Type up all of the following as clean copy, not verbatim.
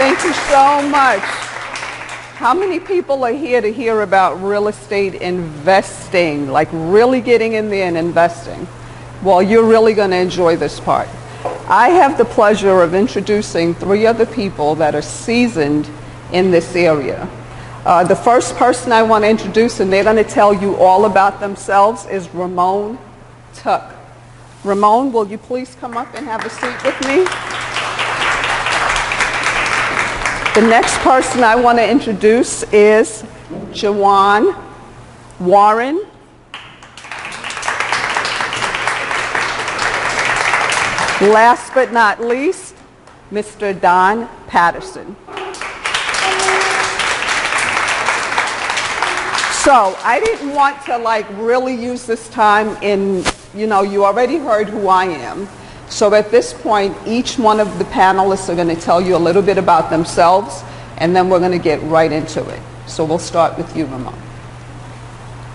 Thank you so much. How many people are here to hear about real estate investing, like really getting in there and investing? Well, you're really going to enjoy this part. I have the pleasure of introducing 3 other people that are seasoned in this area. The first person I want to introduce, and they're going to tell you all about themselves, is Ramon Tuck. Ramon, will you please come up and have a seat with me? The next person I want to introduce is Jawan Warren. Last but not least, Mr. Don Patterson. So I didn't want to really use this time in, you already heard who I am. So at this point, each one of the panelists are going to tell you a little bit about themselves, and then we're going to get right into it. So we'll start with you, Ramon.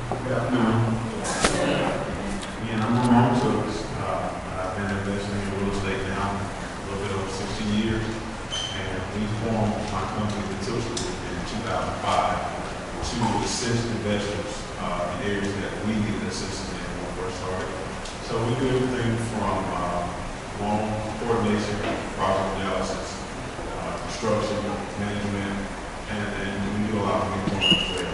Good afternoon. Again, I'm Ramon Tooks. I've been investing in real estate now a little bit over 60 years, and we formed my company, the Tooks Group, in 2005 to assist investors in areas that we needed assistance in when we first started. So we do everything from loan coordination, project analysis, construction, management, and we do a lot of employment as well.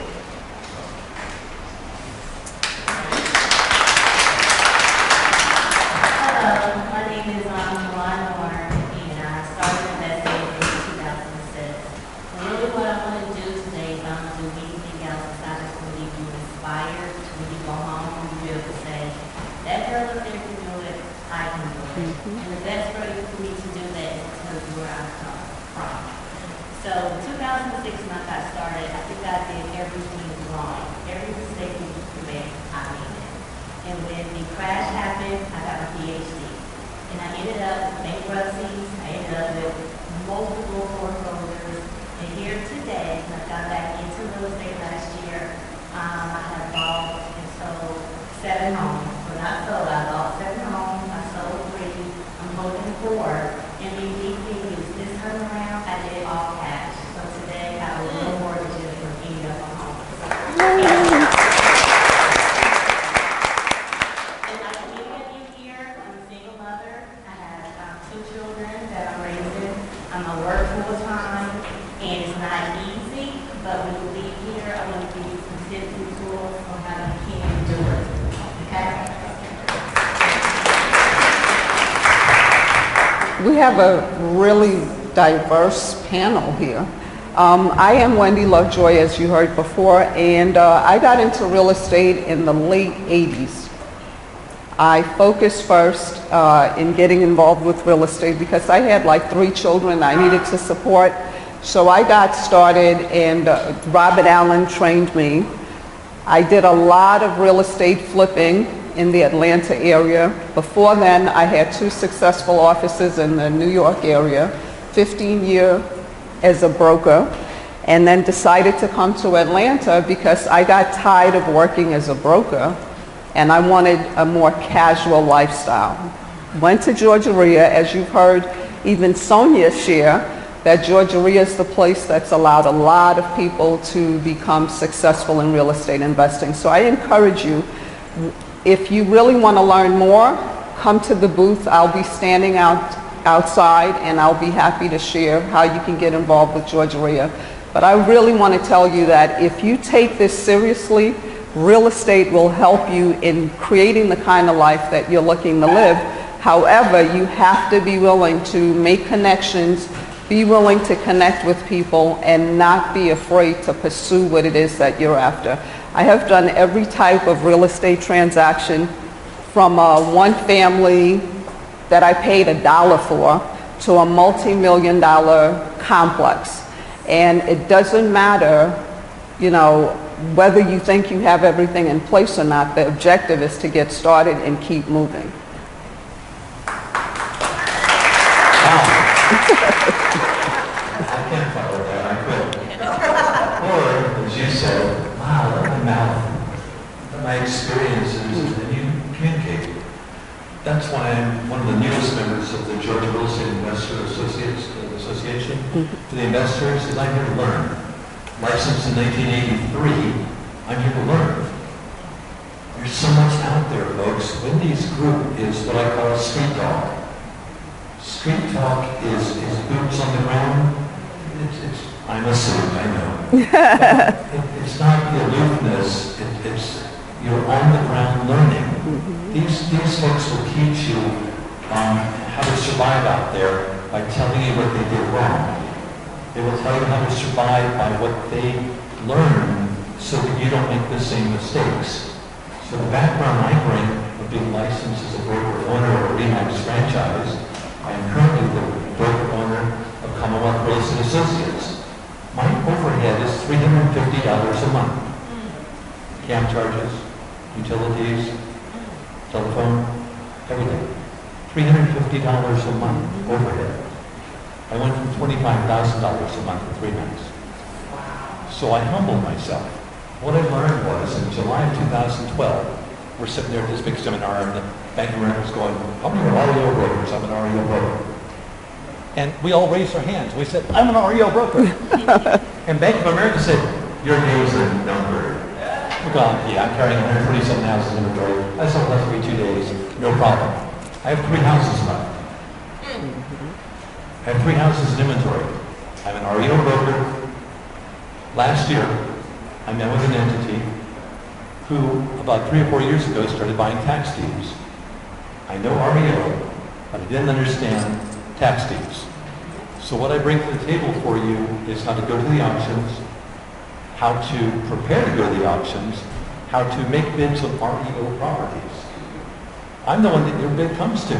Hello, my name is Jawan Warren, and I started investing in 2006. And really what I want to do today is I'm going to do anything else besides just to leave you inspired to when you go home and be able to say, that girl up there can do it, I can do it. And the best way for me to do that is to tell you where I come from. So in 2006 when I got started, I think I did everything wrong. Every mistake you could make, I made it. And when the crash happened, I got my PhD. And I ended up with bankruptcies, I ended up with multiple foreclosures. And here today, when I got back into real estate last year, I have bought and sold 7 homes. Well, not sold, I bought 7 homes, I sold 3, I'm holding 4. And the big thing is this time around, I did it all cash. So today, I have a little mortgages from any of my homes. And like many of you here, I'm a single mother. I have 2 children that I'm raising. I'm a work full time, and it's not easy. But when you leave here, I want to give you some tips and tools on how you can do it. Okay? We have a really diverse panel here. I am Wendy Lovejoy, as you heard before, and I got into real estate in the late 80s. I focused first in getting involved with real estate because I had 3 children I needed to support. So I got started, and Robert Allen trained me. I did a lot of real estate flipping in the Atlanta area. Before then, I had 2 successful offices in the New York area, 15 years as a broker, and then decided to come to Atlanta because I got tired of working as a broker and I wanted a more casual lifestyle. Went to Georgia, as you've heard even Sonia share, that Georgia is the place that's allowed a lot of people to become successful in real estate investing. So I encourage you, if you really want to learn more, come to the booth. I'll be standing outside, and I'll be happy to share how you can get involved with Georgia. But I really want to tell you that if you take this seriously, real estate will help you in creating the kind of life that you're looking to live. However, you have to be willing to make connections, be willing to connect with people, and not be afraid to pursue what it is that you're after. I have done every type of real estate transaction, from one family that I paid $1 for to a multi-million-dollar complex. And it doesn't matter, whether you think you have everything in place or not. The objective is to get started and keep moving. I can't follow that. I couldn't. Or, as you said, wow, let my mouth, my experiences, and you communicate. That's why I'm one of the newest members of the Georgia Real Estate Investor Association. For the investors, is I'm here to learn. Licensed in 1983, I'm here to learn. There's so much out there, folks. Wendy's group is what I call street talk. Street talk is boots on the ground. I'm a suit, I know. It's not the aloofness. It's you're on the ground learning. These folks will teach you how to survive out there by telling you what they did wrong. They will tell you how to survive by what they learned so that you don't make the same mistakes. So the background I bring of being licensed as a broker owner of a RE/MAX franchise, I am currently the broker owner of Commonwealth Real Estate Associates. My overhead is $350 a month. Cam charges, utilities, telephone, everything. $350 a month overhead. I went from $25,000 a month to RE/MAX. So I humbled myself. What I learned was in July of 2012, we're sitting there at this big seminar and the Bank of America was going, how many are REO brokers? I'm an REO broker. And we all raised our hands. We said, I'm an REO broker. And Bank of America said, your days are numbered. We're gone, yeah, I'm carrying 147 houses in inventory. I sold less every 2 days, no problem. I have 3 houses left. I have 3 houses in inventory. I'm an REO broker. Last year, I met with an entity who, about 3 or 4 years ago, started buying tax deeds. I know REO, but I didn't understand tax deeds. So what I bring to the table for you is how to go to the auctions, how to prepare to go to the auctions, how to make bids on REO properties. I'm the one that your bid comes to.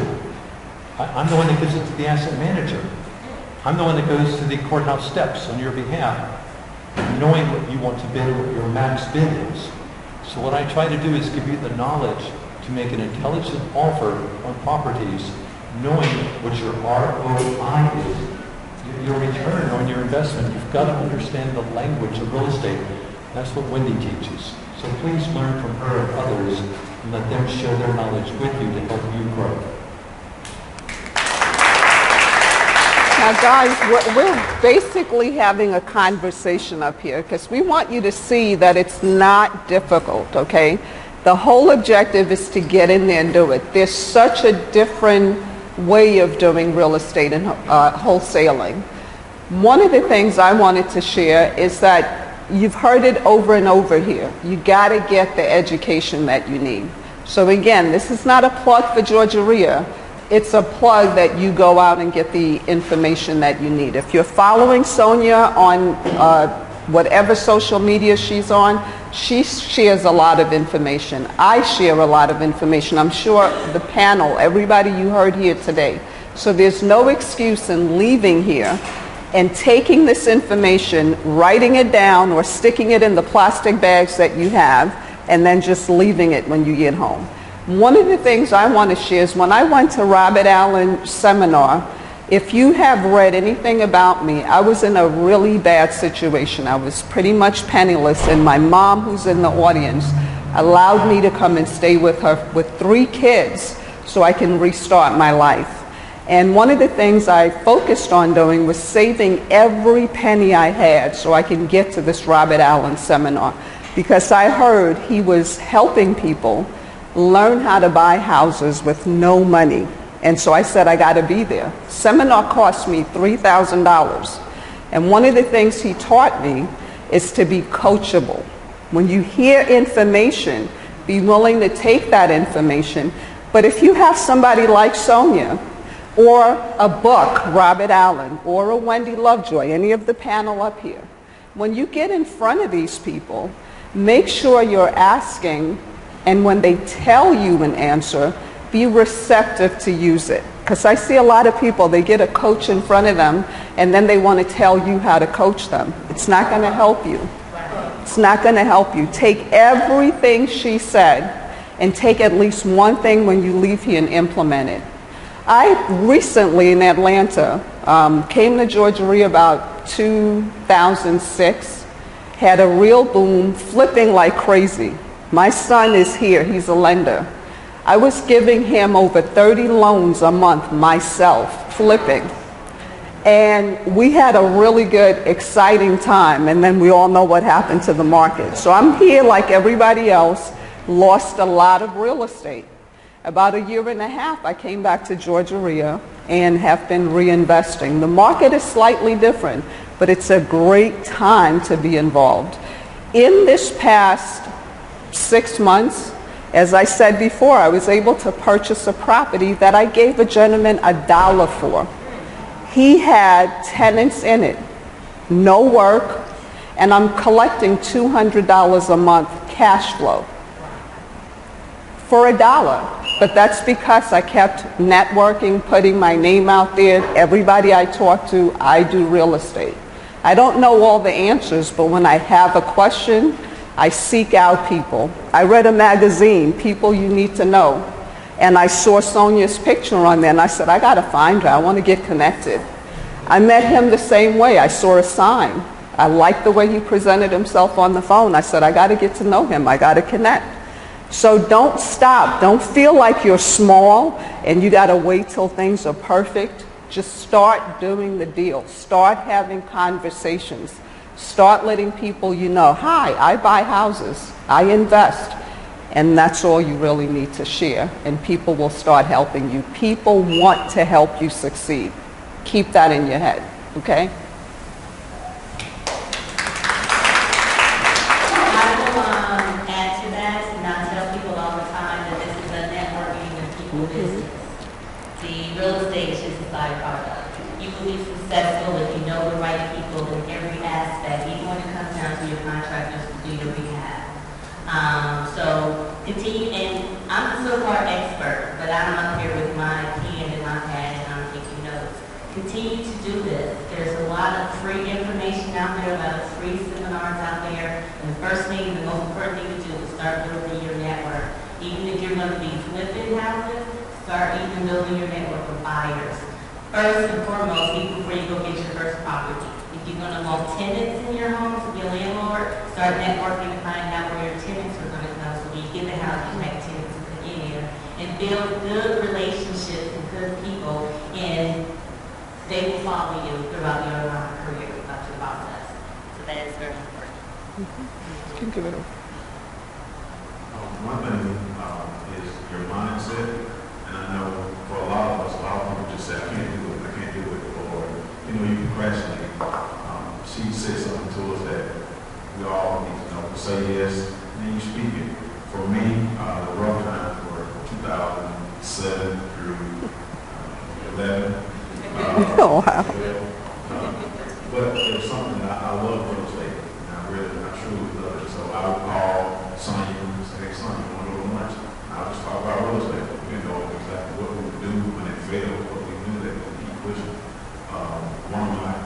I'm the one that gives it to the asset manager. I'm the one that goes to the courthouse steps on your behalf, knowing what you want to bid or what your max bid is. So what I try to do is give you the knowledge to make an intelligent offer on properties, knowing what your ROI is, your return on your investment. You've got to understand the language of real estate. That's what Wendy teaches. So please learn from her and others and let them share their knowledge with you to help you grow. Now, guys, we're basically having a conversation up here because we want you to see that it's not difficult, okay? The whole objective is to get in there and do it. There's such a different way of doing real estate and wholesaling. One of the things I wanted to share is that you've heard it over and over here. You got to get the education that you need. So again, this is not a plug for Georgia REIA. It's a plug that you go out and get the information that you need. If you're following Sonia on whatever social media she's on, she shares a lot of information. I share a lot of information. I'm sure the panel, everybody you heard here today. So there's no excuse in leaving here and taking this information, writing it down or sticking it in the plastic bags that you have, and then just leaving it when you get home. One of the things I want to share is when I went to Robert Allen's seminar, if you have read anything about me, I was in a really bad situation. I was pretty much penniless, and my mom, who's in the audience, allowed me to come and stay with her with 3 kids so I can restart my life. And one of the things I focused on doing was saving every penny I had so I can get to this Robert Allen seminar, because I heard he was helping people learn how to buy houses with no money. And so I said, I got to be there. Seminar cost me $3,000. And one of the things he taught me is to be coachable. When you hear information, be willing to take that information. But if you have somebody like Sonia, or a book, Robert Allen, or a Wendy Lovejoy, any of the panel up here, when you get in front of these people, make sure you're asking, and when they tell you an answer, be receptive to use it. Because I see a lot of people, they get a coach in front of them, and then they want to tell you how to coach them. It's not going to help you. It's not going to help you. Take everything she said, and take at least one thing when you leave here and implement it. I recently in Atlanta came to Georgia REIA about 2006, had a real boom, flipping like crazy. My son is here, he's a lender. I was giving him over 30 loans a month myself, flipping. And we had a really good, exciting time, and then we all know what happened to the market. So I'm here like everybody else, lost a lot of real estate. About a year and a half, I came back to Georgia and have been reinvesting. The market is slightly different, but it's a great time to be involved. In this past 6 months, as I said before, I was able to purchase a property that I gave a gentleman $1 for. He had tenants in it, no work, and I'm collecting $200 a month cash flow for $1. But that's because I kept networking, putting my name out there. Everybody I talk to, I do real estate. I don't know all the answers, but when I have a question, I seek out people. I read a magazine, People You Need to Know, and I saw Sonia's picture on there, and I said, I got to find her. I want to get connected. I met him the same way. I saw a sign. I liked the way he presented himself on the phone. I said, I got to get to know him. I got to connect. So don't stop. Don't feel like you're small and you got to wait till things are perfect. Just start doing the deal. Start having conversations. Start letting people you know, hi, I buy houses. I invest. And that's all you really need to share. And people will start helping you. People want to help you succeed. Keep that in your head, okay? I will add to that, and I tell people all the time that this is a networking and people business. The real estate is just a side product. You will be successful if you know the right people in every aspect, even when it comes down to your contractors to do your rehab. So continue, and I'm so far expert, but I'm up here with my pen and my pad and I'm taking notes. Continue to do this. There's a lot of free information out there, a lot of free seminars out there. And the first thing, the most important thing to do is start building your network. Even if you're going to be flipping houses, start even building your network of buyers. First and foremost, even before you go get your first property. If you're going to want tenants in your home to be a landlord, start networking to find out where your tenants are going to come. So when you get the house, you have tenants in the area. And build good relationships and good people, and they will follow you throughout your career, throughout your process. So that is very important. Can give it over. One thing is your mindset, and I know for a lot of us, a lot of people just say, I can't do it, or, you procrastinate. She said something to us that we all need to know. Say yes, and then you speak it. For me, the rough times were 2007 through 11. Oh, wow. But it was something that I love real estate. And I truly love it. So I would call Sonya and say, hey, Sonya, you want to go to lunch? I would just talk about real estate. We didn't know exactly what we would do when it failed, but we knew that we would keep pushing. One of my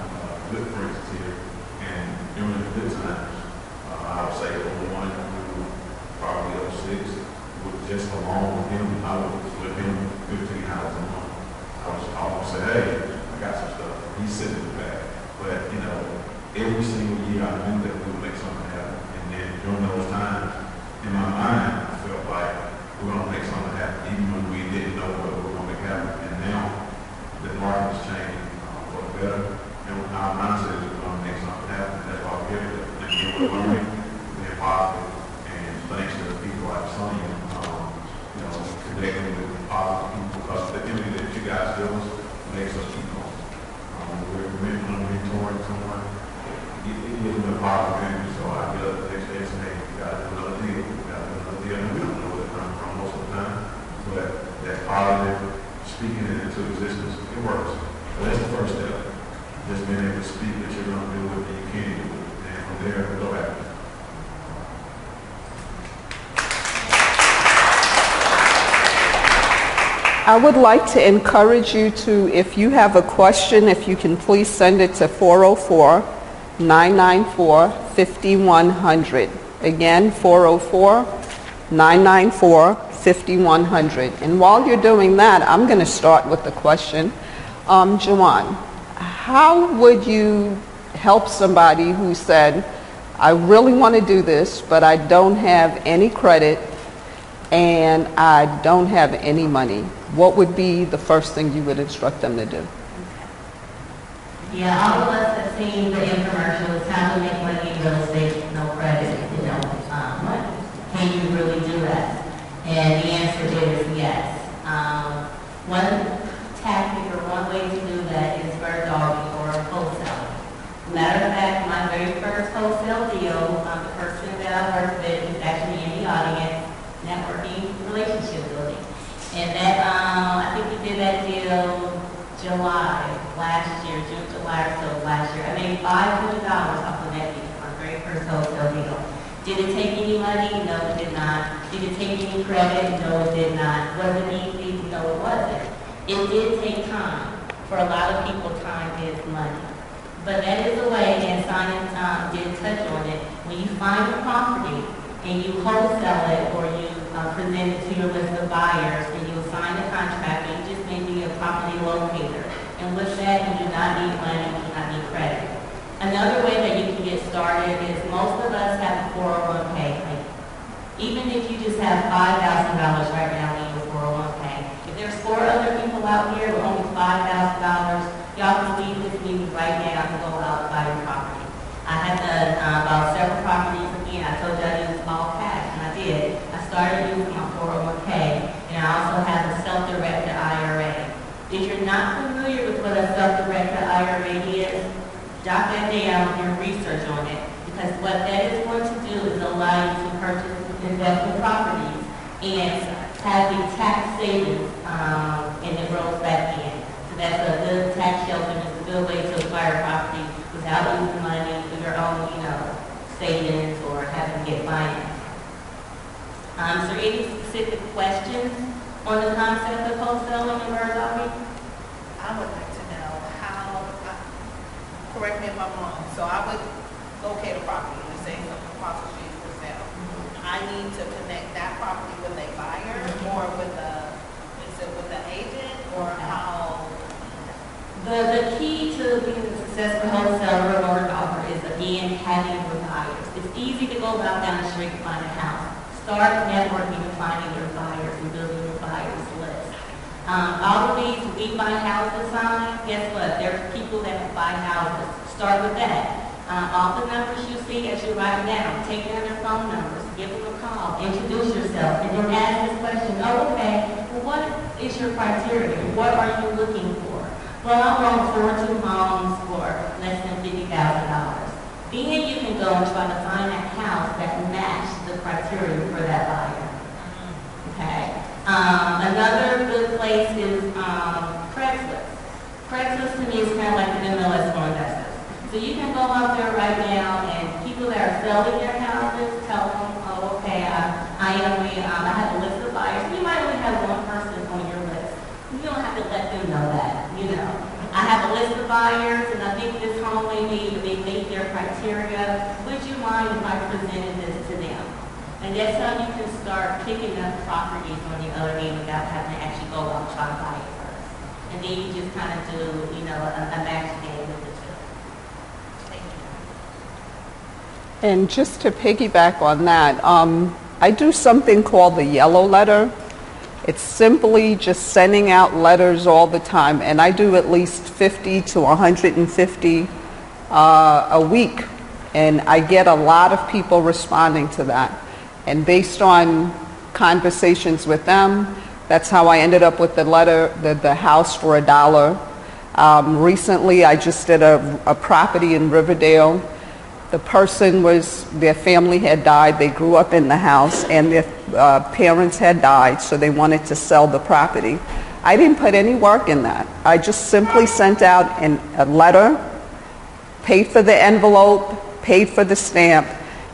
good friends is here, and during the good times, I would say 01 through probably 06, with just along with him, I would flip him 15 houses a month. I was almost say, hey, I got some stuff. He's sitting in the back. But, every single year I knew that we would make something happen. And then during those times, in my mind, I felt like we're going to make something happen, even when we didn't know what we were going to make happen. And now the market is changing for the better. And our mindset is we're going to make something happen. And that's why we're here. And we're learning, being positive. And thanks to the people like Sonya, connecting with positive people, because the energy that you guys give us makes us keep going. We're mentoring someone, it gives them a positive energy. So I get up the next day and say, hey, we got to do another deal. We got to do another deal. And we don't know where they're coming from most of the time. But that positive, speaking it into existence, it works. So that's the first step. Just being able to speak that you're going to do it and you can do it. And from there, we go after it. I would like to encourage you to, if you have a question, if you can please send it to 404-994-5100. Again, 404-994-5100. And while you're doing that, I'm going to start with the question. Jawan, how would you help somebody who said, I really want to do this, but I don't have any credit and I don't have any money? What would be the first thing you would instruct them to do? Yeah, all of us have seen the infomercials, how to make money in real estate, no credit, money. Can you really do that? And the answer is yes. One tactic or one way to do that is bird dogging or wholesaling. Matter of fact, my very first wholesale deal, the person that I worked with is actually in the audience, networking, relationship building. And that, I think we did that deal July last year, June, July or so last year. I made $500 off of that deal, my very first wholesale deal. Did it take any money? No, it did not. Did it take any credit? No, it did not. Was it easy? No, it wasn't. It did take time. For a lot of people, time is money. But that is a way, and Simon did touch on it, when you find a property and you wholesale it or you present it to your list of buyers and you sign a contract and you just may be a property locator. And with that, you do not need money, you do not need credit. Another way that you can get started is most of us have a 401k. Like, even if you just have $5,000 right now in your 401k, if there's 4 other people out here with only $5,000, y'all can leave with me right now to go out and buy your property. I have done about several properties again. I told you I used all cash, and I did. I started using my 401k, and I also have a self-directed IRA. If you're not familiar with what a self-directed IRA is, jot that down and research on it, because what that is going to do is allow you to purchase investment properties and have the tax savings and it rolls back in. So that's a good tax shelter and it's a good way to acquire property without losing money for your own, savings or having to get financed. Is there any specific questions on the concept of wholesaling and bird dogging? I would like to know how, correct me if I'm wrong, so I would locate a property and say something across the street for sale. I need to connect that property with a buyer or with the agent or how? The key to being a successful wholesaler or bird dogger is, again, having your buyers. It's easy to go about down the street and find a house. Start networking and finding your buyers and building your buyers list. All of these We Buy Houses signs, guess what? There's people that buy houses. Start with that. All the numbers you see as you write down, take down their phone numbers, give them a call, introduce yourself, and then ask this question, okay, well, what is your criteria? What are you looking for? Well, I want 4 homes for less than $50,000. Then you can go and try to find that house that matches the criteria for that buyer. Okay. Another good place is Craigslist. Craigslist to me is kind of like the MLS for investors. So you can go out there right now and people that are selling their houses, tell them, oh, okay, I have a list of buyers. You might only have one person on your list. You don't have to let them know that, I have a list of buyers and I think this home they meet their criteria. Would you mind if I presented this to them? And that's how you can start picking up properties on the other end without having to actually go out and try to buy it first. And then you just kind of do, a match game with the two. Thank you. And just to piggyback on that, I do something called the yellow letter. It's simply just sending out letters all the time, and I do at least 50 to 150 a week, and I get a lot of people responding to that. And based on conversations with them, that's how I ended up with the letter, the house for $1. Recently, I just did a property in Riverdale. The person their family had died, they grew up in the house, and their parents had died, so they wanted to sell the property. I didn't put any work in that. I just simply sent out a letter, paid for the envelope, paid for the stamp,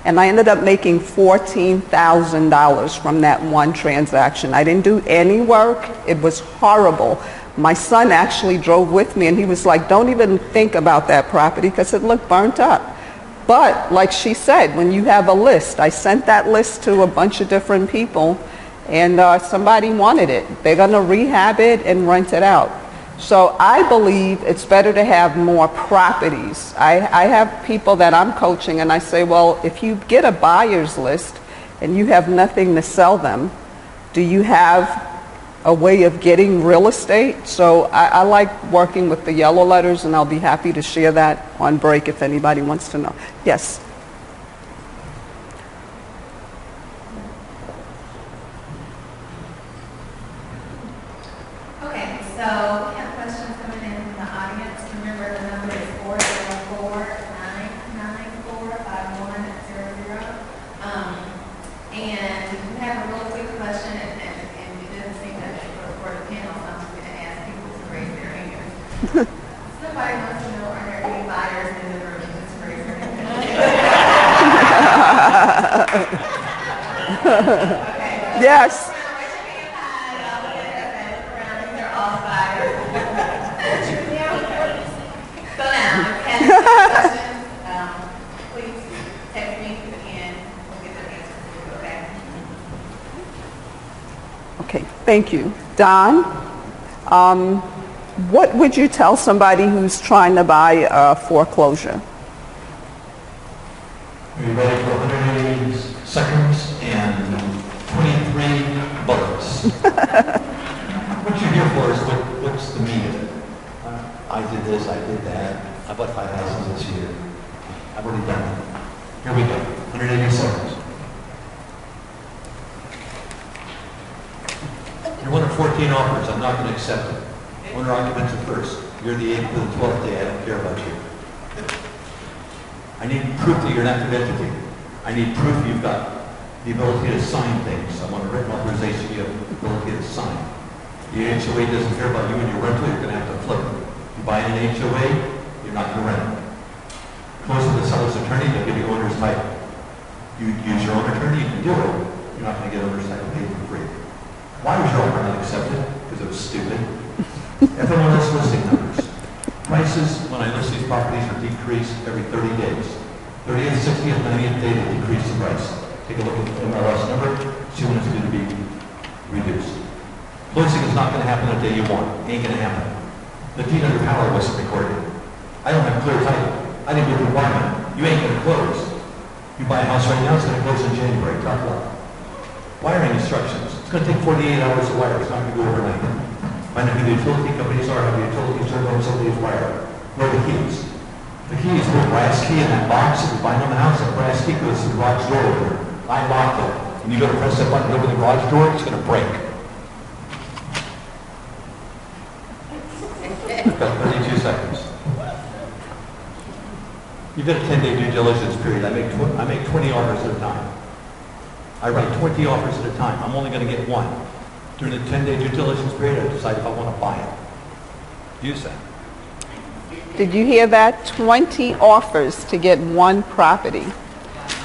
and I ended up making $14,000 from that one transaction. I didn't do any work. It was horrible. My son actually drove with me, and he was like, don't even think about that property because it looked burnt up. But like she said, when you have a list, I sent that list to a bunch of different people, and somebody wanted it. They're going to rehab it and rent it out. So I believe it's better to have more properties. I have people that I'm coaching, and I say, well, if you get a buyer's list and you have nothing to sell them, do you have a way of getting real estate. So I like working with the yellow letters, and I'll be happy to share that on break if anybody wants to know. Yes. Okay, so we have questions coming in from the audience. Remember, the number is 404-994-5100. And we have a real quick question, and it doesn't seem that for the panel, so I'm just going to ask people to raise their hands. Somebody wants to know, are there any buyers in the room? Just raise their hand. Okay. Yes. So now, if you have any questions, please text me and we'll get the answers for you, okay? Okay, thank you. Don, what would you tell somebody who's trying to buy a foreclosure? Are you ready for 180 seconds and 23 bullets? What you're here for is what's the meat of it. I did this, I did that. I bought 5 houses this year. I've already done it. Here we go. 180 seconds. You're one of 14 offers. I'm not going to accept it. Owner occupants at first. You're the 8th or the 12th day. I don't care about you. I need proof that you're an active entity. I need proof you've got the ability to sign things. I want a written authorization you have the ability to sign. The HOA doesn't care about you and your rental. You're going to have to flip it. You buy an HOA, you're not going to rent it. Close with the seller's attorney, they'll give you owner's title. You use your own attorney, you can do it. You're not going to get owner's title paid for free. Why was your offer not accepted? Because it was stupid. FMLS listing numbers. Prices, when I list these properties, are decreased every 30 days. 30th, 60th, 90th day, they decrease the price. Take a look at the MLS number, see when it's going to be reduced. Closing is not going to happen the day you want. It ain't going to happen. The deed under power wasn't recorded. I don't have clear title. I didn't get the requirement. You ain't going to close. You buy a house right now, it's going to close in January. Tough luck. Wiring instructions. It's going to take 48 hours to wire. It's not going to go overnight. Find out who the utility companies are, how the utilities turn on somebody's wire. Where are the keys? The keys, the brass key in that box that we find on the house, that brass key goes to the garage door opener. I locked it. When you go to press that button to open the garage door, it's going to break. About 32 seconds. You've got a 10-day due diligence period. I make 20 offers at a time. I write 20 offers at a time. I'm only going to get one. During the 10-day due diligence period, I decide if I want to buy it. Use that. Did you hear that? 20 offers to get one property.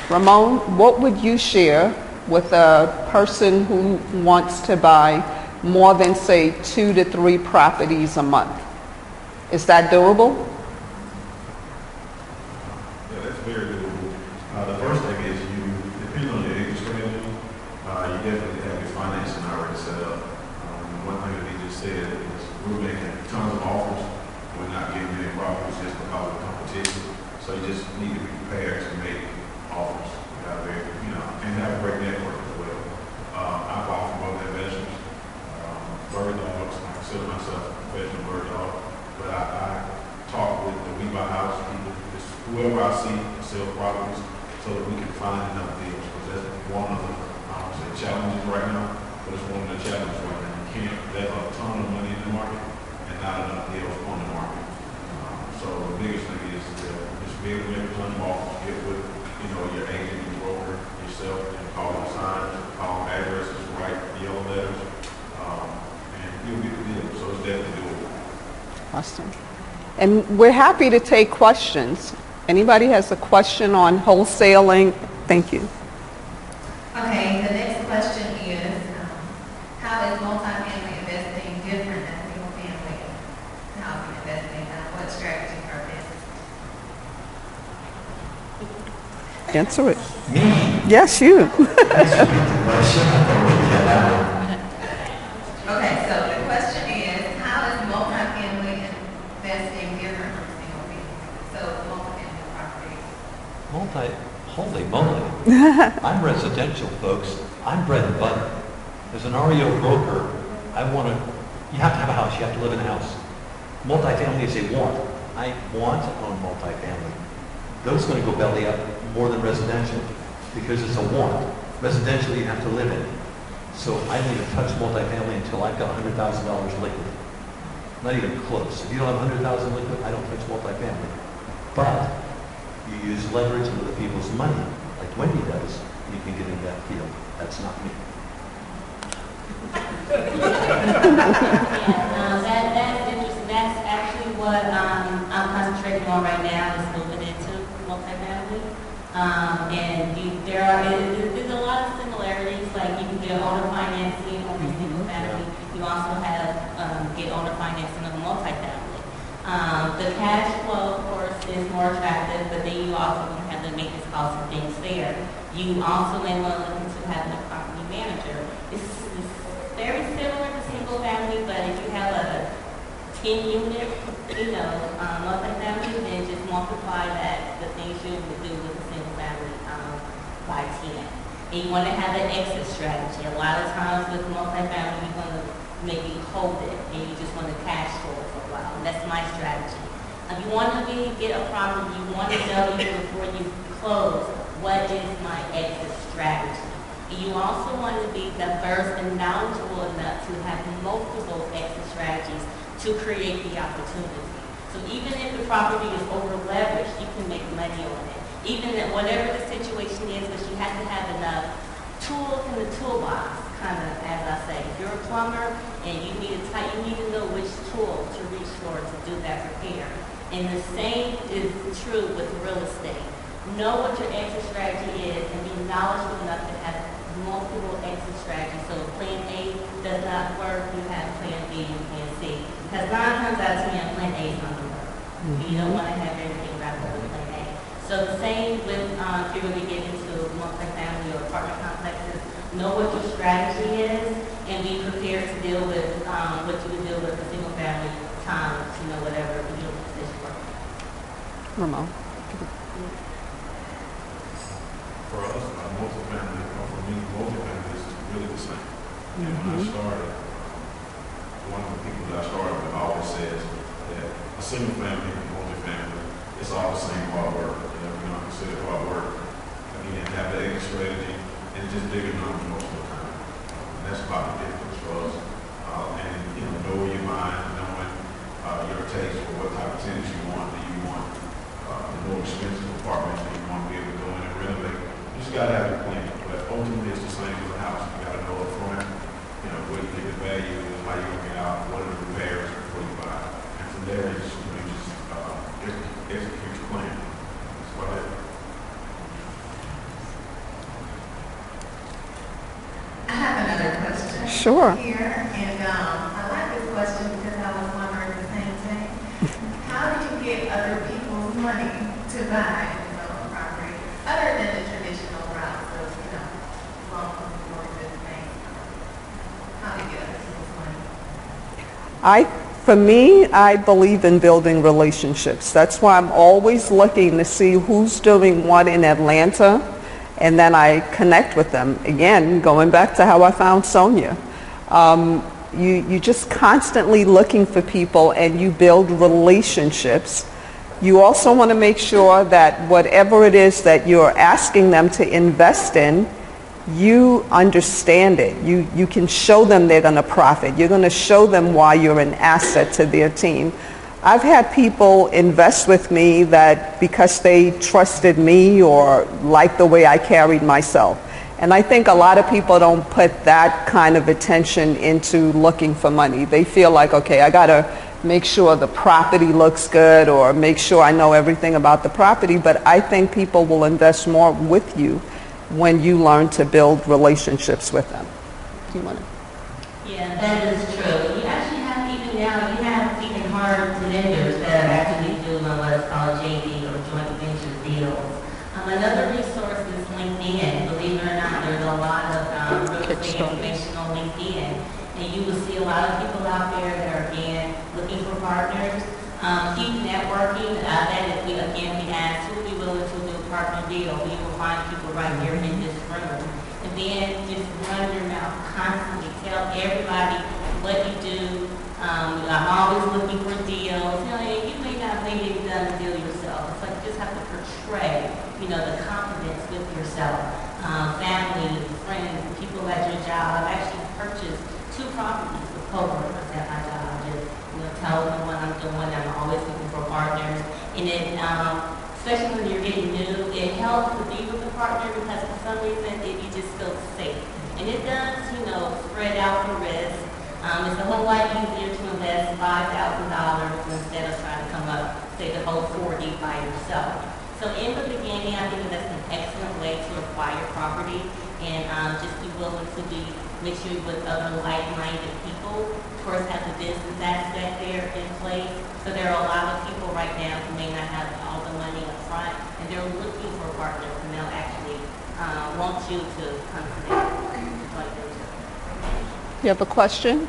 Ramon, what would you share with a person who wants to buy more than, say, 2 to 3 properties a month? Is that doable? Yeah, that's very doable. The first thing is depending on your age strategy, you definitely have your financing already set up. One thing that he just said is we're making tons of offers. We're not getting any properties just because of competition. So you just need to be prepared to make offers. You gotta be, and have a great network as well. I bought from other investors, bird dogs. I consider myself a professional bird dog, but I talk with the We Buy House people, just whoever I see sell properties, so that we can find enough deals. Because that's one of the, I don't say challenges right now, but it's one of the challenges right now. There's a ton of money in the market and not enough deals on the market. So the biggest thing is to just be able to make a ton of offers, get with, your agent, your broker, yourself, and call the signs, call addresses, write yellow letters, and you'll get the deal. So it's definitely doable. Awesome. And we're happy to take questions. Anybody has a question on wholesaling? Thank you. Okay, the next question is, how is multifamily investing different than single-family housing investing? What strategies are best? Answer it. Me? Yes, you. Okay, so the question is, how is multifamily investing different from single-family? So multifamily properties. Holy moly. I'm residential, folks. I'm bread and butter. As an REO broker, I want to, you have to have a house, you have to live in a house. Multifamily is a want. I want to own multifamily. Those are going to go belly up more than residential because it's a want. Residential, you have to live in. So I don't even touch multifamily until I've got $100,000 liquid. Not even close. If you don't have $100,000 liquid, I don't touch multifamily. But you use leverage with other people's money, like Wendy does, you can get into that field. That's not me. That's interesting. That's actually what I'm concentrating on right now is moving into multifamily. There's a lot of similarities. Like you can get owner financing on a single family. You also have get owner financing on a multifamily. The cash flow, of course, is more attractive, but then you also have the maintenance costs and things there. You also may want to look into having a property manager. It's very similar to single family, but if you have a 10-unit, multifamily, then just multiply that, the things you would do with a single family by 10. And you want to have an exit strategy. A lot of times with multifamily, you want to maybe hold it, and you just want to cash flow it for a while. And that's my strategy. If you want to get a property, you want to know even before you close, what is my exit strategy? And you also want to be diverse and knowledgeable enough to have multiple exit strategies to create the opportunity. So even if the property is over leveraged, you can make money on it. Even that whatever the situation is, but you have to have enough tools in the toolbox, kind of as I say. If you're a plumber and you need to know which tool to reach for to do that repair. And the same is true with real estate. Know what your exit strategy is and be knowledgeable enough to have multiple exit strategies. So if plan A does not work, you have plan B and plan C. Because 9 times out of 10, plan A is not going to work. You don't want to have everything wrapped up in plan A. So the same with if you're going to get into multifamily or apartment complexes, know what your strategy is and be prepared to deal with what you would deal with a single family time, whatever your position works. Ramon. For us, multifamily, or for me, multifamily is really the same. And when I started, one of the people that I started with always says that a single family and multifamily, it's all the same hard work. Consider hard work. Again, have the exit strategy and just bigger numbers most of the time. And that's about the difference for us. Know where you're buying, knowing your taste for what type of tenants you want. Do you want the more expensive apartments? Do you want to be able to go in and renovate? You just got to have a plan. But ultimately, it's the same as a house. You got to know up front, what you think the value is, how you work it out, what are the repairs before you buy. And from there, you just execute your plan. That's what it is. I have another question. Sure. Here, and I like this question because I was wondering the same thing. How do you get other people's money to buy, a property other than the traditional route of, loans, mortgages, banks? How do you get other people's money? For me, I believe in building relationships. That's why I'm always looking to see who's doing what in Atlanta, and then I connect with them. Again, going back to how I found Sonia. You just constantly looking for people and you build relationships. You also want to make sure that whatever it is that you're asking them to invest in, you understand it. You can show them they're going to profit. You're going to show them why you're an asset to their team. I've had people invest with me that because they trusted me or liked the way I carried myself. And I think a lot of people don't put that kind of attention into looking for money. They feel like, okay, I got to make sure the property looks good or make sure I know everything about the property. But I think people will invest more with you when you learn to build relationships with them. Do you want to? Yeah, that is true. You actually have even now, you have even hard lenders that are actually doing what is called JV or joint venture deals. Another resource is LinkedIn. Believe it or not, there's a lot of real estate information on LinkedIn. And you will see a lot of people out there that are, again, looking for partners. Keep networking. That is, we ask, who will be willing to do a partner deal? We will find people right here in this room. And then just run your mouth constantly. Tell everybody what you do. I'm always looking for deals. You may not maybe have done the deal yourself. It's like you just have to portray, the confidence with yourself. Family, friends, people at your job. I've actually purchased 2 properties with coworkers at my job. Just, tell them what I'm doing. I'm always looking for partners. And it, especially when you're getting new, it helps to be with a partner because for some reason you just feel safe. And it does, spread out the risk. It's a whole lot easier to invest $5,000 instead of trying to come up, say, the whole 40 by yourself. So in the beginning, I think that's an excellent way to acquire property and just be willing to make sure you're with other like-minded people. Of course, have the business aspect there in place. So there are a lot of people right now who may not have all the money up front, and they're looking for partners, and they'll actually want you to come to them. You have a question?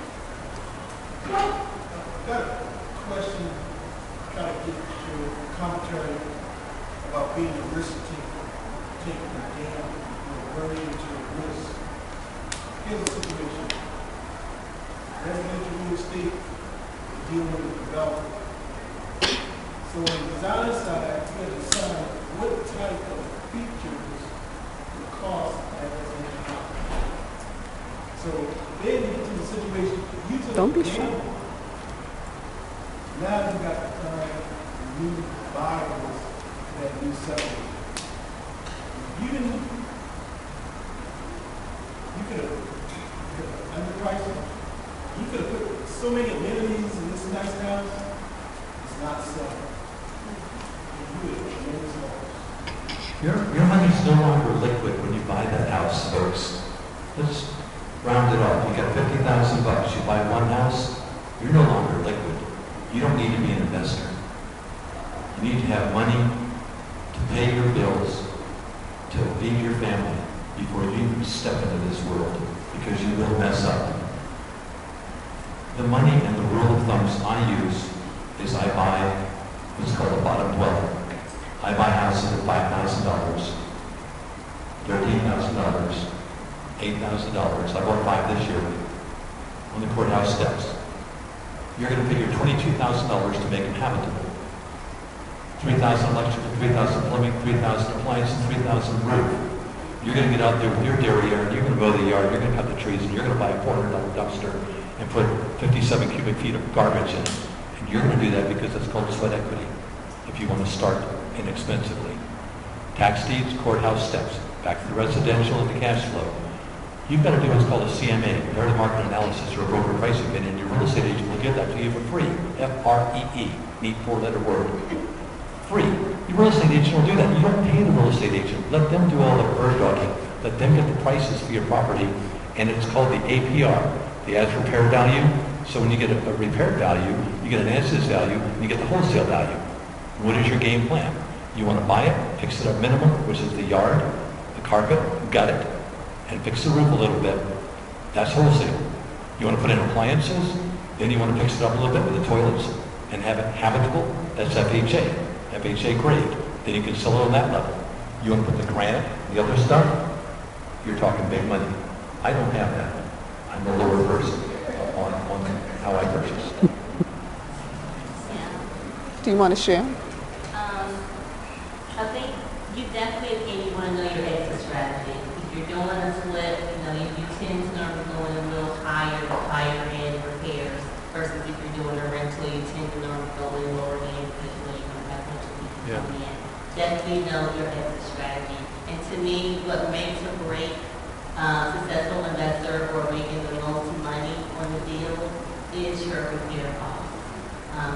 I've got a question, trying to get your commentary about being a risk taker, taking a damn, worrying into a risk. Here's the situation. Residential real estate, dealing with development. So on the design side, you have to decide what type of features will cost that residential house. So then you get to the situation, you took Don't be a shy. gamble. Now you got to find new buyers that new sellers. You could have underpriced it. You could have put so many amenities in this nice house. It's not selling. You would have tremendous loss. Your money's no longer liquid when you buy that house, folks. Let's round it off. You got $50,000. You buy one house, you're no longer liquid. You don't need to be an investor. You need to have money to pay your bills, to feed your family before you even step into this world, because you will mess up. The money and the rule of thumbs I use is I buy what's called a bottom dweller. I buy houses at $5,000, $13,000, $8,000. I bought 5 this year on the courthouse steps. You're going to pay your $22,000 to make them habitable. 3,000 electrical, 3,000 plumbing, 3,000 appliances, 3,000 roof. You're going to get out there with your derriere and you're going to mow the yard, you're going to cut the trees, and you're going to buy a $400 dumpster and put 57 cubic feet of garbage in it. And you're going to do that because it's called sweat equity if you want to start inexpensively. Tax deeds, courthouse steps, back to the residential and the cash flow. You've got to do what's called a CMA, comparative market analysis, or a broker price opinion, and your real estate agent will give that to you for free. F-R-E-E, neat 4-letter word. Free. Your real estate agent will do that. You don't pay the real estate agent. Let them do all the bird dogging. Let them get the prices for your property, and it's called the APR, the as repaired value. So when you get a repaired value, you get an as is value, and you get the wholesale value. What is your game plan? You want to buy it, fix it up minimum, which is the yard, the carpet, gut it, and fix the roof a little bit. That's wholesale. You want to put in appliances, then you want to fix it up a little bit with the toilets and have it habitable. That's FHA, FHA grade. Then you can sell it on that level. You want to put the granite, the other stuff, you're talking big money. I don't have that. I'm a lower person on how I purchase. Do you want to share? I think you definitely, again, you want to know your exit strategy. If you're doing a flip, you tend to normally go in a little higher end repairs versus if you're doing a rental, you tend to normally go in lower end because you don't have much people coming in. Definitely know your exit strategy. And to me, what makes a great successful investor or making the most money on the deal is your repair costs.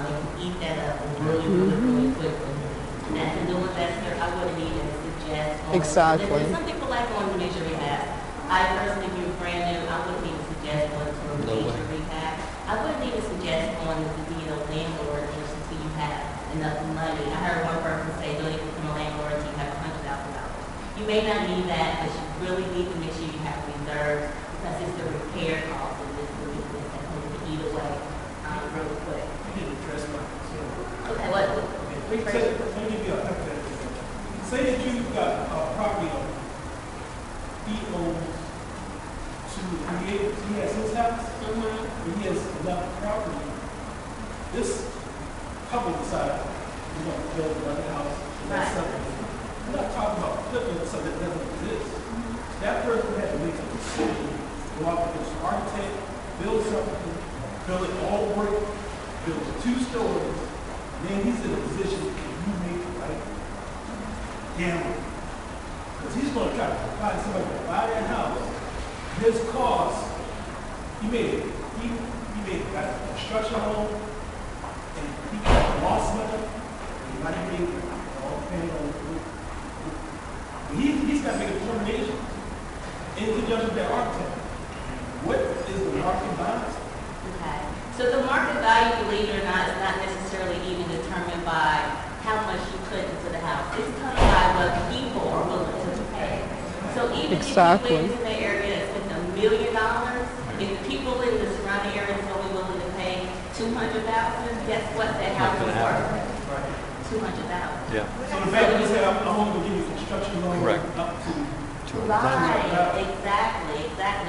They can eat that up really quickly. And as a new investor, I wouldn't even suggest. Exactly. Some people like going to major rehab. I personally, if you're brand new, I wouldn't even suggest going to a major rehab. I wouldn't even suggest going to be a landlord just until you have enough money. I heard one person say, don't even become a landlord until you have $100,000. You may not need that, but you really need to make sure you have reserves because it's the repair cost of this business that's going to eat away really quick. I can address my concern. Okay, what? Let me give you a hypothetical. Say that you've got a property owner. He owns 2 he has his house, Mhm. but he has enough property. This couple decided, we want to build another house, and that's Right. something. I'm not talking about flipping something that doesn't exist. That person had to make a decision, go out with his architect, build something, build it all brick, build 2 stories, then he's in a position that you make it right. Gamble. Because he's going to try to find somebody to buy that house. His cost, he made got a construction loan, and he got lost money, and he might have made all depending on he's got to make a determination in conjunction with that architect. What is the market value? Okay. So the market value, believe it or not, is not necessarily even determined by how much you put into the house. It's determined by what people are willing to pay. So even Exactly. if you went into the area that spent $1 million, if the people in the surrounding area is only willing to pay $200,000, guess what? That house gonna is happen. worth $200,000. Yeah. So the fact that you say, I'm only going to give you a construction loan Correct. up to, Right, exactly.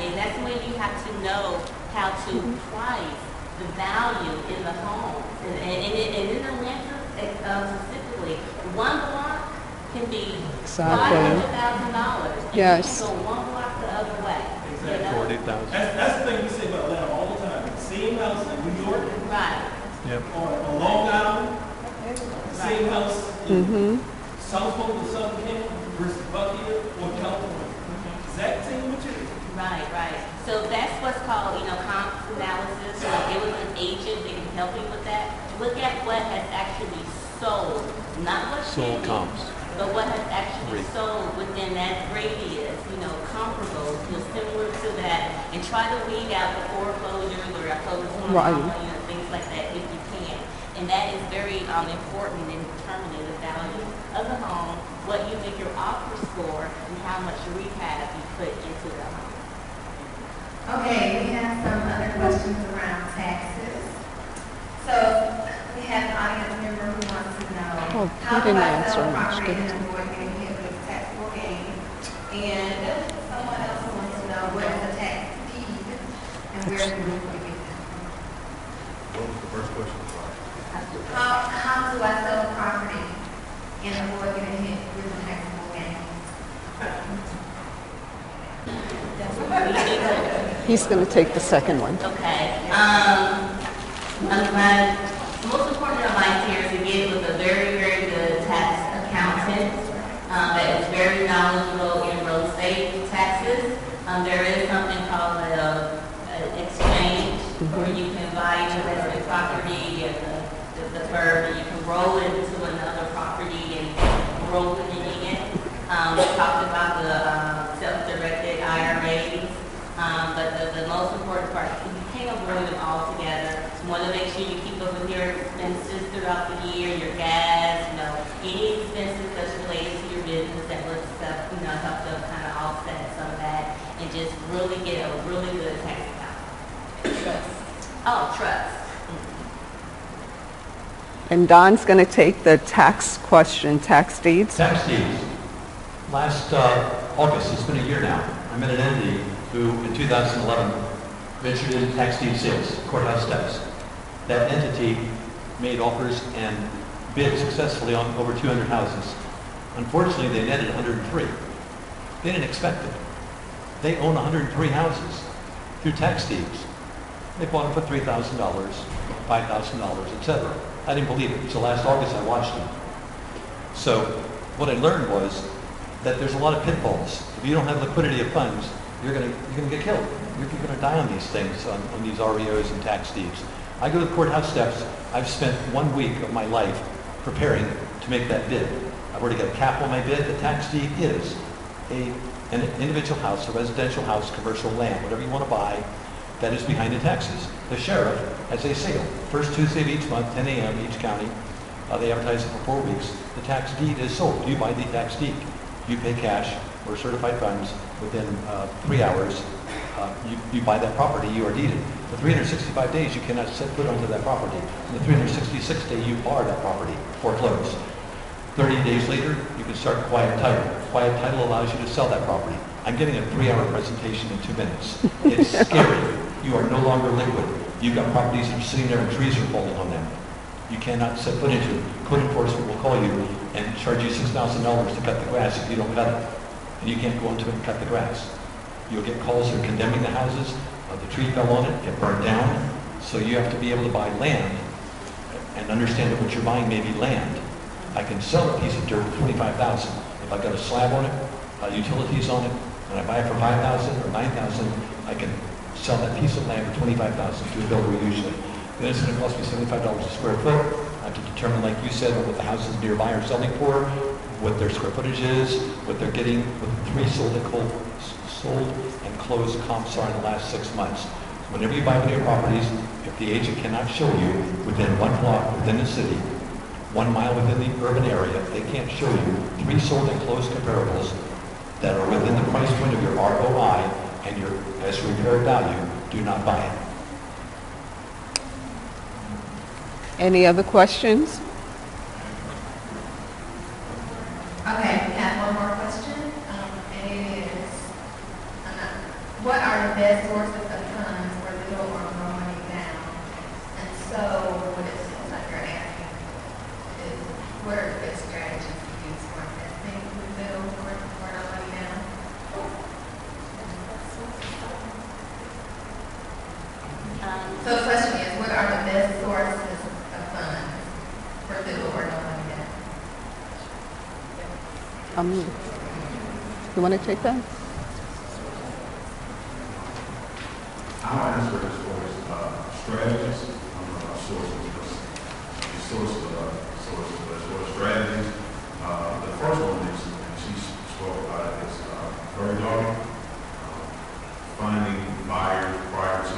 And that's when you have to know how to price the value in the home. And in Atlanta, specifically, one block can be Exactly. $500,000. Yes. You can go one block the other way. You know? 40,000. that's the thing we say about Atlanta all the time. Same house in New York, Right, Yep. or Long Island, same house in Mm-hmm. South Florida, Southern Kingdom versus Buckhead or California. Exact same material. right. So that's what's called, comps analysis. So it was an agent that can help you with that. Look at what has actually sold, not what Sold can be, comps. but what has actually Great. sold within that radius, comparable, similar to that, and try to weed out the foreclosures or closing Right. things like that if you can. And that is very important in determining the value of the home, what you make your offer score, and how much rehab you put into the home. Okay, we have some other questions around taxes. So we have an audience member who wants to know, Oh, how he do didn't I answer sell much, property did he? and avoid getting hit with taxable gain? And someone else wants to know what is a tax deed and where do we get that from? What was the first question? Sorry. How do I sell property and avoid getting hit with a taxable gain? He's going to take the second one. Okay. My most important advice here is to get with a very, very good tax accountant that is very knowledgeable in real estate taxes. There is something called an exchange where you can buy your investment property and the firm, and you can roll it into another property and roll it in it. We talked about the self-directed IRAs. But the most important part, you can't avoid them altogether. You want to make sure you keep up with your expenses throughout the year, your gas, any expenses that's related to your business that would help to kind of offset some of that, and just really get a really good tax account. Trust. And Don's going to take the tax question, tax deeds. Tax deeds. Last August, it's been a year now, I met an entity who in 2011 ventured into tax deed sales, courthouse steps. That entity made offers and bid successfully on over 200 houses. Unfortunately, they netted 103. They didn't expect it. They own 103 houses through tax deeds. They bought them for $3,000, $5,000, etc. I didn't believe it. So last August, I watched them. So what I learned was that there's a lot of pitfalls. If you don't have liquidity of funds, you're going to get killed. You're going to die on these things, on these REOs and tax deeds. I go to the courthouse steps. I've spent 1 week of my life preparing to make that bid. I've already got a cap on my bid. The tax deed is an individual house, a residential house, commercial land, whatever you want to buy, that is behind the taxes. The sheriff has a sale. First Tuesday of each month, 10 a.m. each county. They advertise it for 4 weeks. The tax deed is sold. You buy the tax deed. You pay cash or certified funds within 3 hours. You buy that property, you are deeded. For 365 days, you cannot set foot onto that property. On the 366th day, you are that property, foreclosed. 30 days later, you can start quiet title. Quiet title allows you to sell that property. I'm getting a 3-hour presentation in 2 minutes. It's scary. You are no longer liquid. You've got properties that are sitting there and trees are falling on them. You cannot set foot into it. Code enforcement will call you and charge you $6,000 to cut the grass if you don't cut it. And you can't go into it and cut the grass. You'll get calls that are condemning the houses. The tree fell on it, it burned down. So you have to be able to buy land and understand that what you're buying may be land. I can sell a piece of dirt for $25,000. If I've got a slab on it, utilities on it, and I buy it for $5,000 or $9,000, I can sell that piece of land for $25,000 to a builder usually. Then it's going to cost me $75 a square foot. I have to determine, like you said, what the houses nearby are selling for, what their square footage is, what they're getting, what the 3 sold and closed comps are in the last 6 months. Whenever you buy one of your properties, if the agent cannot show you within 1 block within the city, 1 mile within the urban area, they can't show you 3 sold and closed comparables that are within the price point of your ROI and your as repaired value, do not buy it. Any other questions? Okay, we have one more question, and it is, what are the best sources of funds for little or no money down? And so, what it seems like you're asking is, what are the best strategies to use for investing with little or no money down? So the question is, what are the best sources of funds for little or no money down? You want to take that? I'll answer as far as strategies. I'm not sources, but as far as strategies, the first one is, and she spoke about it, is very long, finding buyers prior to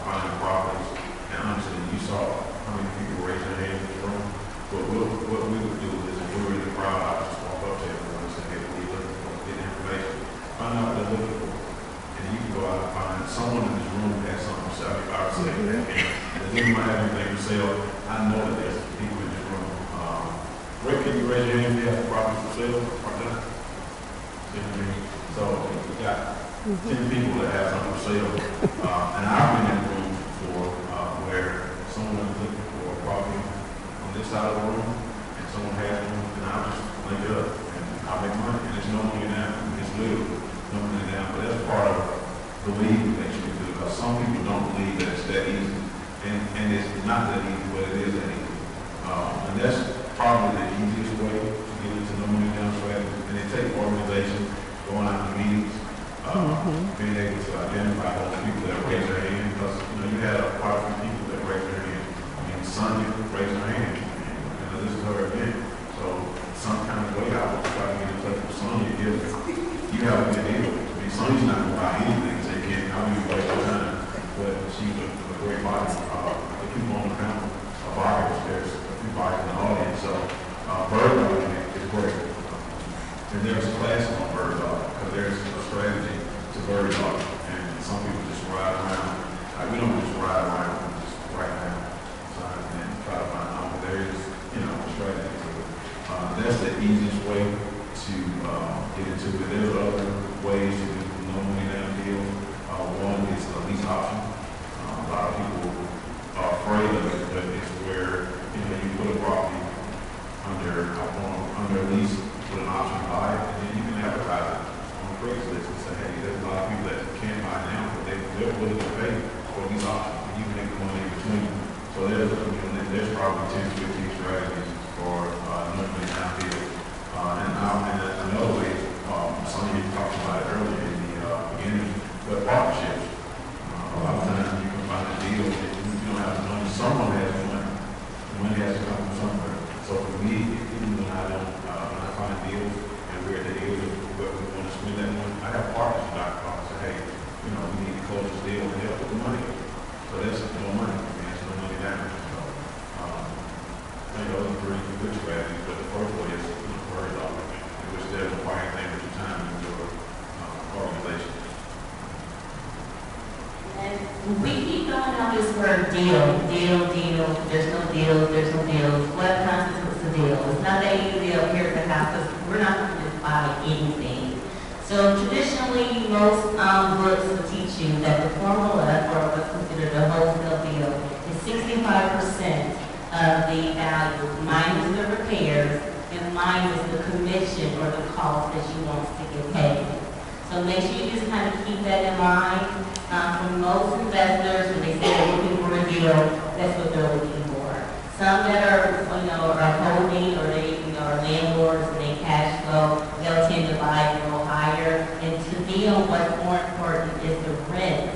finding properties. And honestly, you saw how many people raise their hands in the room. But what we would do is, if we were in the crowd, I would just walk up to everyone and say, hey, what are you looking for? Get information. Find out what they're looking for. And you can go out and find someone in this room that has something to sell. I would say that. And if you might have anything to sell, I know that there's people in this room. Rick, can you raise your hand if you have properties for sale? So we got 10 people that have something for sale. And I've been in the room before where someone is looking for a property on this side of the room, and someone has one, and I'll just link it up, and I'll make money. And it's no money down. It's little, no money down. But that's part of the league that you can do, because some people don't believe that it's that easy. And it's not that easy, but it is that easy. And that's probably the easiest way to get into no money down strategy. And it takes organization, going out to meetings, being able to identify those people that raise their hand, because you had quite a few people that raise their hand. I mean, Sonia raised her hand, and this is her again. So some kind of way I would try to get in touch with Sonia. You haven't been able to. I mean, Sonia's not going to buy anything, so you can't. I mean, waste your time. But she's a great buyer. The people on the panel are buyers. There's a few buyers in the audience. So bird dogging is great. And there's a class on bird dogging, because there's a strategy to bird dogging. And some people just ride around. We don't just ride around, we just write down signs and try to find out. But there is, a strategy to it. That's the easiest way to get into it. There's other ways to do no money down deal. One is the lease option. A lot of people are afraid of it, but it's where you put a property under lease with an option to buy it, and then you can advertise it on Craigslist and say, hey, there's a lot of people that can't buy now, but they're willing to pay for these options, and you can make the money in between. So there's probably 10 to 15 strategies for no money down deal. And another way, Sonia talked about it earlier in the beginning, but partnerships. A lot of times you can find a deal that you don't have the money. Someone has the money. The money has to come from somewhere. So for me, even when I find deals and we're at the age of where we want to spend that money, I have partners that I call and say, hey, we need to close this deal and help with the money. So that's no money for me. It's no money down. So I think those are pretty good strategies. But the first way is very low, which doesn't require anything but your time and your organization. And we keep throwing out this word deal. There's no deal. What constitutes a deal? It's not that easy up here at the house, because we're not going to just buy anything. So traditionally, most books will teach you that the formula for what's considered a wholesale bill is 65% of the value minus the repairs and minus the commission or the cost that you want to get paid. So make sure you just kind of keep that in mind. For most investors, when they say they're looking for a deal, that's what they're looking for. Some that are, are holding or they, are landlords and they cash flow, they'll tend to buy a little higher. And to them, what's more important is the rent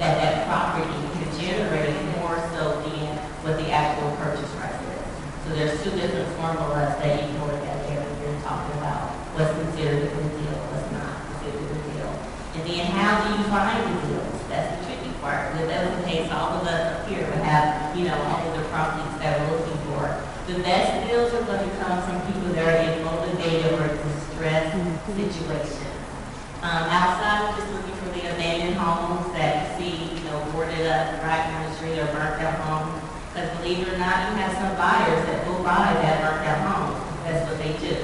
that that property can generate more so than what the actual purchase price is. So there's two different formulas that you can look at there when you're talking about what's considered a good deal, what's not considered a good deal. And then how do you find the deals? That's the tricky part. If that was the case, all of us up here would have, all of the properties that we're looking for. The best deals are going to come from people that are in motivated or distressed situations. Outside, we're just looking for the abandoned homes that you see, boarded up right on the street or burnt out homes. Because believe it or not, you have some buyers that will buy that burnt out homes. That's what they do.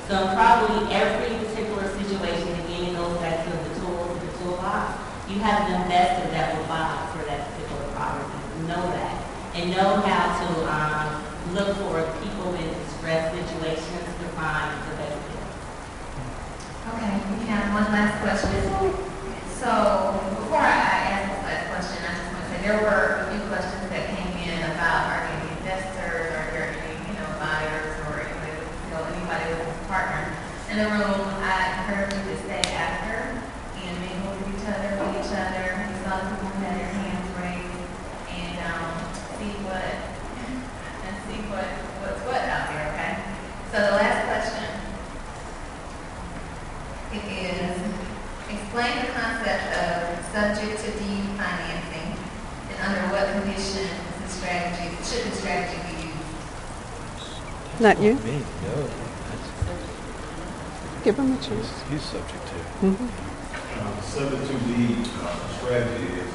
So in probably every particular situation, again, it goes back to the tools, the toolbox. You have an investor that will buy for that particular property. Know that. And know how to look for people in distressed situations to find the best deal. Okay, we have one last question. So before I ask this last question, I just want to say there were a few questions that came in about are there any investors, are there any, buyers or anybody with a partner in the room. I encourage you to stay after and mingle with each other, We saw the people who had their hands raised and see what's what out there, okay? So the last question is explain the concept of subject to deed financing and under what conditions should the strategy be used? Not you? Me, no. Give him a chance. He's subject to. Subject to the strategy is,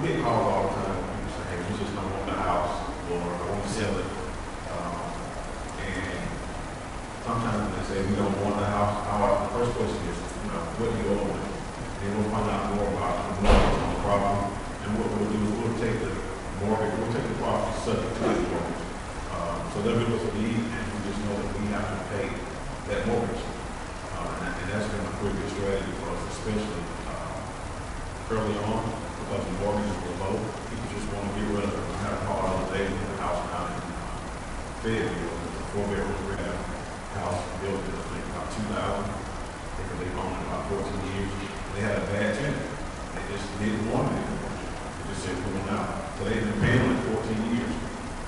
we get calls all the time. People say, hey, we just don't want the house or I want to sell it. And sometimes they say we don't want the house. Our first question is, what do you owe it? Then we'll find out more about the mortgage on the property. And what we'll do is we'll take the mortgage, we'll take the property subject to the mortgage. So they'll give us a deed and we just know that we have to pay that mortgage. And that's been a pretty good strategy for us, especially early on, because the mortgages were low. People just want to get rid of it. I had a call the other day in the house down in Fayetteville. It's a 4-bedroom rehab house built in, I think, about 2000. Because they've owned it about 14 years. They had a bad tenant. They just didn't want it anymore. They just said, we're going out. So they've been paying it 14 years.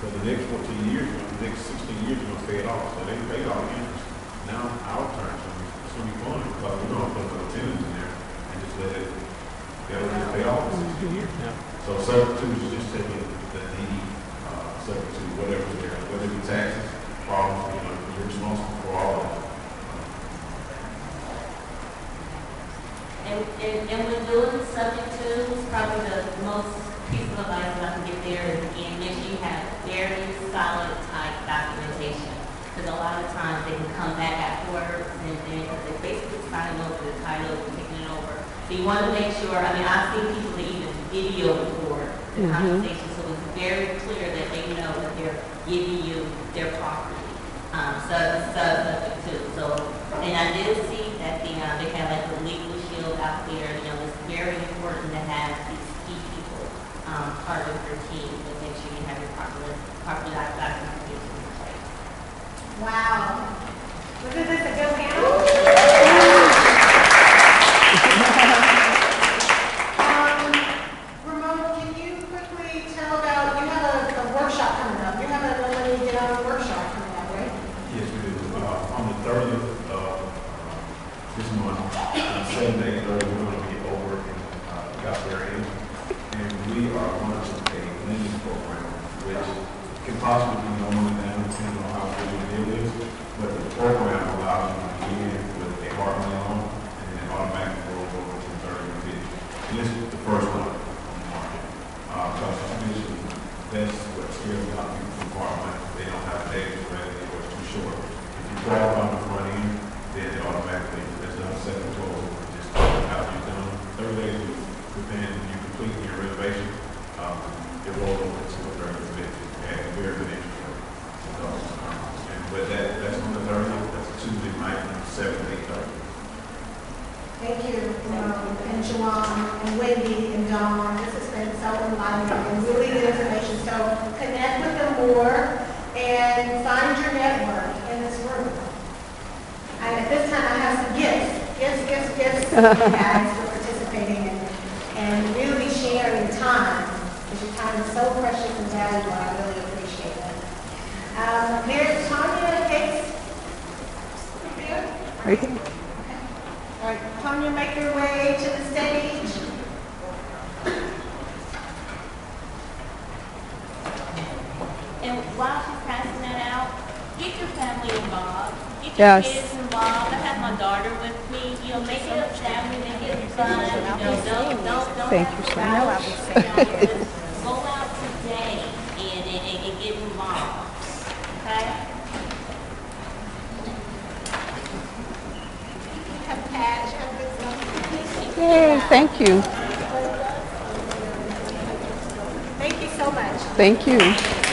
So the next 14 years, the next 16 years, you're going to pay it off. So they paid all the interest. Now our turn is going to be fun because we're going to put the tenants in there and just let it just pay off for 16 years. Yeah. So subject to is just taking the deed, subject to whatever's there, whether it be taxes, problems, you're responsible for all of it. And when doing subject to, probably the most piece of advice that I can give there is, again, make sure you have very solid, tight documentation. Because a lot of times they can come back afterwards and they're basically signing over the title and taking it over. So you want to make sure, I've seen people that even video record the conversation, so it's very clear that they know that they're giving you their property. Subject to. So, and I did see that they have like the legal shield out there. It's very important to have these key people part of your team to make sure you have your proper documentation in place. Wow. Wasn't this a good panel? Ramon, can you quickly tell about, you have a workshop coming up. You have a Let Me Get Out of workshop coming up, right? Yes, we do. On the 30th of this month, Saturday, 30th, we're going to be over in Gotham. And we are launching a lending program, which can possibly be no money down, depending on how good the deal is. But the program allows you to begin with a hard money loan and then automatically roll over to 30 and 50. And this is the first one on the market. Because traditionally, that's what scares a lot of people from hard money. They don't have days ready or it's too short. If you qualify on the front end, then it automatically, there's another 7% 7 to 8:30. Thank you, and Juwan, and Wendy, and Dawn. This has been so enlightening and really good information. So connect with them more and find your network in this room. And at this time, I have some gifts. Gifts for you guys for participating and really sharing time, because your time is so precious and valuable. I really appreciate it. There's Tanya Hicks here. Right here. All right, Tanya, make your way to the stage. And while she's passing that out, get your family involved. Get your Yes. kids involved. I have my daughter with me. You know, make it a family, make it fun. You know, don't Thank have you to so rush. much. Go out today and get involved. Okay? Have cash, have good stuff. Yay, thank you. Thank you so much. Thank you.